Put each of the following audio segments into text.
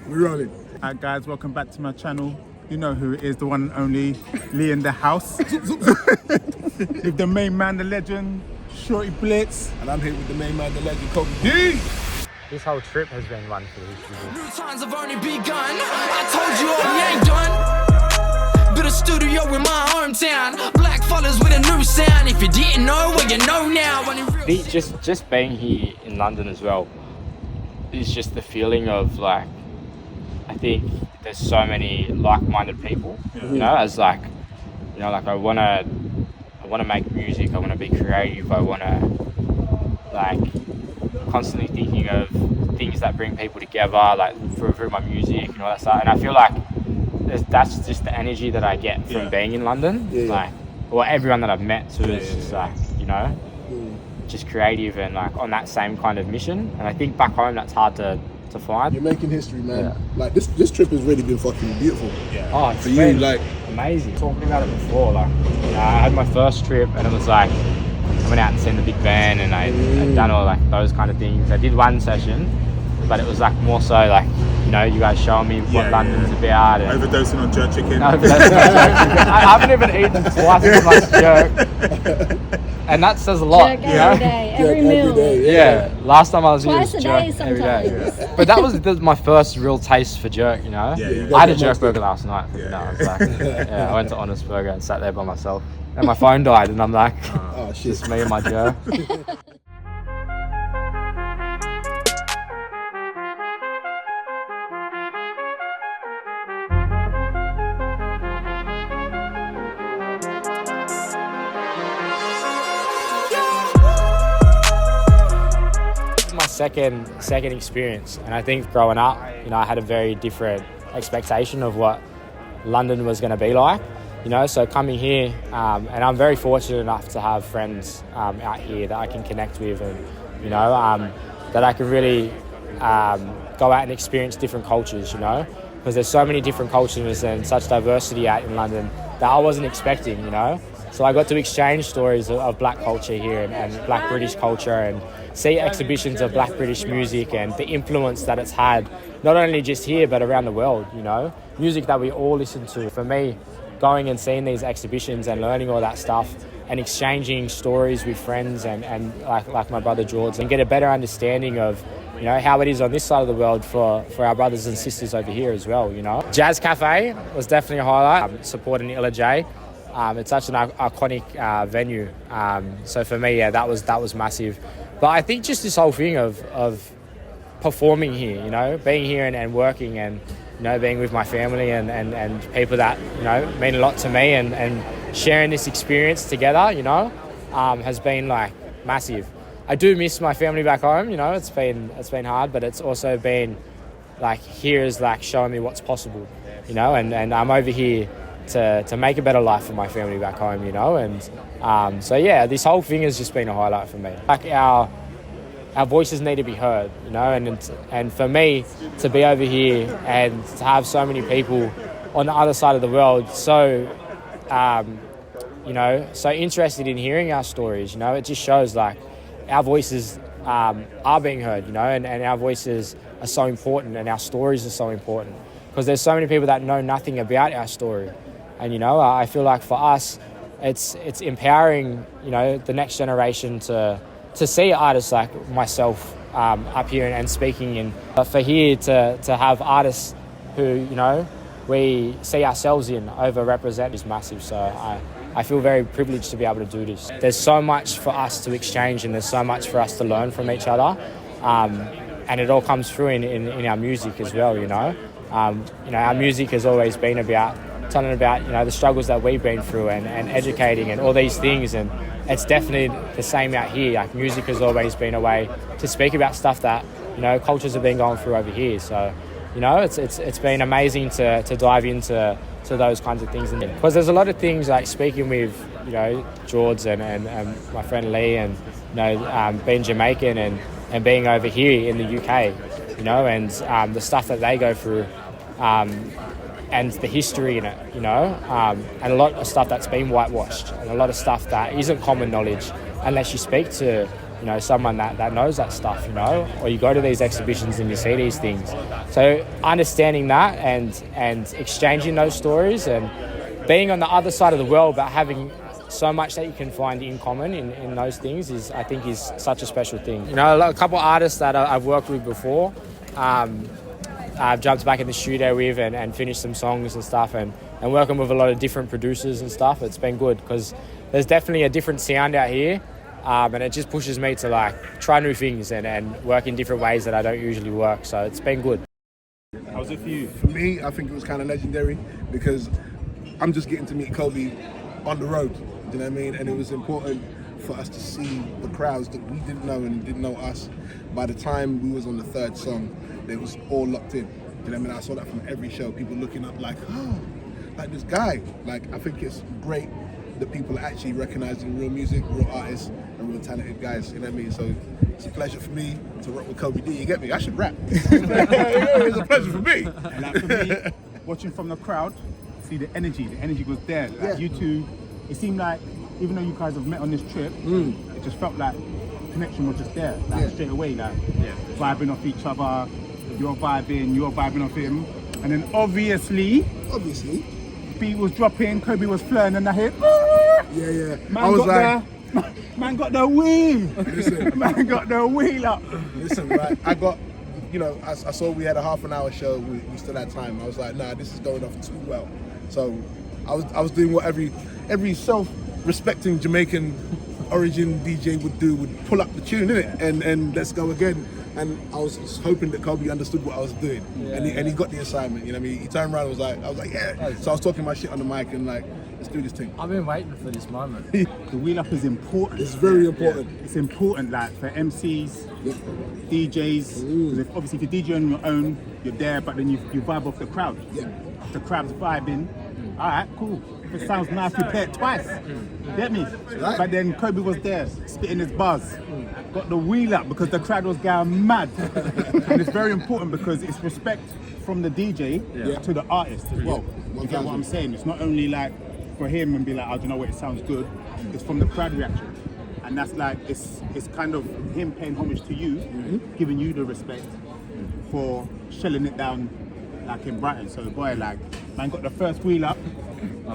We're rolling. Alright guys, welcome back to my channel. You know who it is, the one and only Lee in the house. With the main man, the legend, Shortee Blitz. And I'm here with the main man, the legend, Kobie Dee. This whole trip has been one for history. New times have only begun. I told you all we ain't done. Build a studio in my hometown. Black fellas with a new sound. If you didn't know, well you know now. Just being here in London as well is just the feeling of like, I think there's so many like-minded people. You know, as like, you know, like I wanna make music. I wanna be creative. I wanna like constantly thinking of things that bring people together, like through my music and all that stuff. And I feel like that's just the energy that I get from being in London. Like, well, everyone that I've met too is just like, you know, just creative and like on that same kind of mission. And I think back home that's hard to find. You're making history, man. Like this trip has really been fucking beautiful. Oh, it's for you, like amazing. Talking about it before, like, you know, I had my first trip and it was like, I went out and seen the Big Ben and I'd done all like those kind of things. I did one session, but it was like more so like, you know, you guys showing me what London's about. And overdosing on jerk chicken. I haven't even eaten twice as much jerk. And that says a lot. Jerk every day, every meal. Yeah, last time I was Twice here, a day jerk every day. sometimes. But that was my first real taste for jerk, you know? I had a jerk burger last night. I was like, I went to Honest Burger and sat there by myself. And my phone died and I'm like, oh shit, it's me and my jerk. My second experience, and I think growing up, you know, I had a very different expectation of what London was going to be like, you know. So coming here, and I'm very fortunate enough to have friends out here that I can connect with, and you know, that I can really go out and experience different cultures, you know, because there's so many different cultures and such diversity out in London that I wasn't expecting, you know. So I got to exchange stories of black culture here and black British culture and see exhibitions of black British music and the influence that it's had, not only just here, but around the world, you know. Music that we all listen to. For me, going and seeing these exhibitions and learning all that stuff and exchanging stories with friends and like my brother Jords, and get a better understanding of, you know, how it is on this side of the world for our brothers and sisters over here as well, you know. Jazz Cafe was definitely a highlight, supporting Illa J. It's such an iconic venue. So for me, that was massive. But I think just this whole thing of performing here, you know, being here and working and, you know, being with my family and people that, you know, mean a lot to me and sharing this experience together, you know, has been like massive. I do miss my family back home, you know, it's been hard, but it's also been like, here is like showing me what's possible, you know, and I'm over here to make a better life for my family back home, you know, and so yeah, this whole thing has just been a highlight for me. Like our voices need to be heard, you know, and for me to be over here and to have so many people on the other side of the world so you know, so interested in hearing our stories, you know, it just shows like our voices are being heard, you know, and our voices are so important and our stories are so important because there's so many people that know nothing about our story. And, you know, I feel like for us, it's empowering, you know, the next generation to see artists like myself up here and speaking. And for here to have artists who, you know, we see ourselves in overrepresent is massive. So I feel very privileged to be able to do this. There's so much for us to exchange and there's so much for us to learn from each other. And it all comes through in our music as well, you know. You know, our music has always been about telling about, you know, the struggles that we've been through and educating and all these things, and it's definitely the same out here. Like, music has always been a way to speak about stuff that, you know, cultures have been going through over here. So, you know, it's been amazing to dive into those kinds of things, because there's a lot of things like speaking with, you know, Jords and my friend Lee, and, you know, being Jamaican and being over here in the UK, you know, and the stuff that they go through. And the history in it, you know, and a lot of stuff that's been whitewashed and a lot of stuff that isn't common knowledge unless you speak to, you you know, someone that knows that stuff, you know, or you go to these exhibitions and you see these things. So understanding that and exchanging those stories and being on the other side of the world, but having so much that you can find in common in those things is, I think, is such a special thing. You know, a couple of artists that I've worked with before, I've jumped back in the studio with and finished some songs and stuff, and working with a lot of different producers and stuff. It's been good because there's definitely a different sound out here, and it just pushes me to like try new things and work in different ways that I don't usually work. So it's been good. How was it for you? For me, I think it was kind of legendary because I'm just getting to meet Kobie on the road. Do you know what I mean? And it was important for us to see the crowds that we didn't know and didn't know us. By the time we was on the third song, they was all locked in. Do you know what I mean? I saw that from every show. People looking up like, oh, like this guy. Like, I think it's great that people are actually recognizing real music, real artists, and real talented guys. You know what I mean? So it's a pleasure for me to rock with Kobie Dee. You get me? I should rap. It's a pleasure for me. And like for me, watching from the crowd, see the energy was there. Like you two, it seemed like even though you guys have met on this trip, it just felt like connection was just there, like straight away, like vibing off each other. You're vibing off him, and then obviously, beat was dropping, Kobie was flirting, and I hit. Man I was got man got the wheel. Listen, Man got the wheel up. Listen, right? I got, you know, I saw we had a half an hour show. We still had time. I was like, nah, this is going off too well. So I was doing what every self-respecting Jamaican origin DJ would do, would pull up the tune, innit? And let's go again. And I was hoping that Kobie understood what I was doing, and he got the assignment. You know what I mean? He turned around and I was like, yeah. So I was talking my shit on the mic and like, let's do this thing. I've been waiting for this moment. The wheel up is important. It's very important. It's important, like for MCs, DJs. Because obviously, if you're DJing on your own, you're there, but then you vibe off the crowd. Yeah. If the crowd's vibing, all right, cool. If it sounds nice, you play it twice. Get me? Right. But then Kobie was there, spitting his buzz. Got the wheel up because the crowd was going mad. And it's very important because it's respect from the DJ to the artist as well. You get what I'm saying? It's not only like for him and be like, oh, do you know what, it sounds good. It's from the crowd reaction. And that's like, it's kind of him paying homage to you, giving you the respect for shelling it down like in Brighton. So boy, like, man got the first wheel up.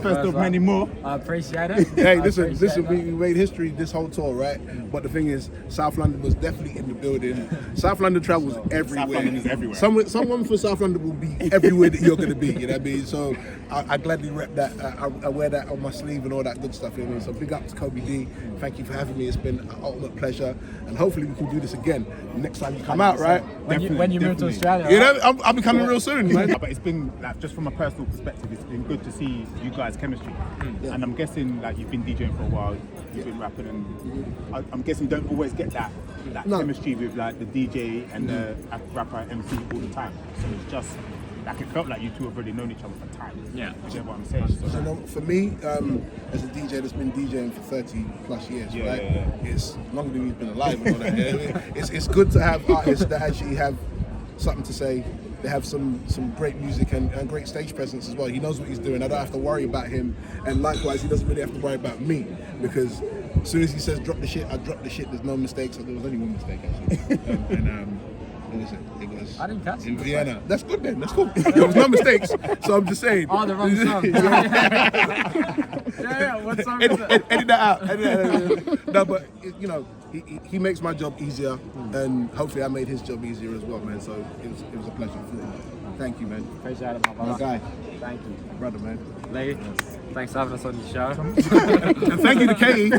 First of many more. I appreciate it. Hey, listen, we made history this whole tour, right? But the thing is, South London was definitely in the building. South London travels everywhere. South London is everywhere. Someone from South London will be everywhere that you're going to be, you know what I mean? So I gladly rep that. I wear that on my sleeve and all that good stuff, you know what I mean? So big up to Kobie Dee. Thank you for having me. It's been an ultimate pleasure. And hopefully we can do this again next time you come out, right? When you move to Australia, You know, I'll be coming real soon, man. But it's been, like, just from a personal perspective, it's been good to see you guys' chemistry. And I'm guessing, like, you've been DJing for a while, you've been rapping, and I'm guessing you don't always get that chemistry with, like, the DJ and the rapper MC all the time. So it's just, like, it felt like you two have already known each other for time. Yeah. You get what I'm saying? So, you know, for me, as a DJ that's been DJing for 30 plus years, right? It's longer than we've been alive and all that. It's good to have artists that actually have something to say. They have some great music and great stage presence as well. He knows what he's doing. I don't have to worry about him. And likewise, he doesn't really have to worry about me, because as soon as he says drop the shit, I drop the shit. There's no mistakes. There was only one mistake actually. What was it? It was I didn't catch in it. Vienna. That's good then. That's cool. There was no mistakes. So I'm just saying. Oh, the wrong song. What song was it? Edit that out. No, but you know, he makes my job easier, and hopefully I made his job easier as well, man. So it was a pleasure. Thank you, man. Appreciate it, my brother. My guy. Thank you. Brother, man. Lee, thanks for having us on your show. And thank you to Katie.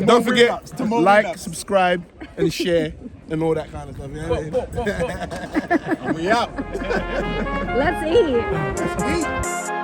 Don't forget to like, subscribe, and share, and all that kind of stuff. You know what I mean? And we out. Let's eat. Let's eat.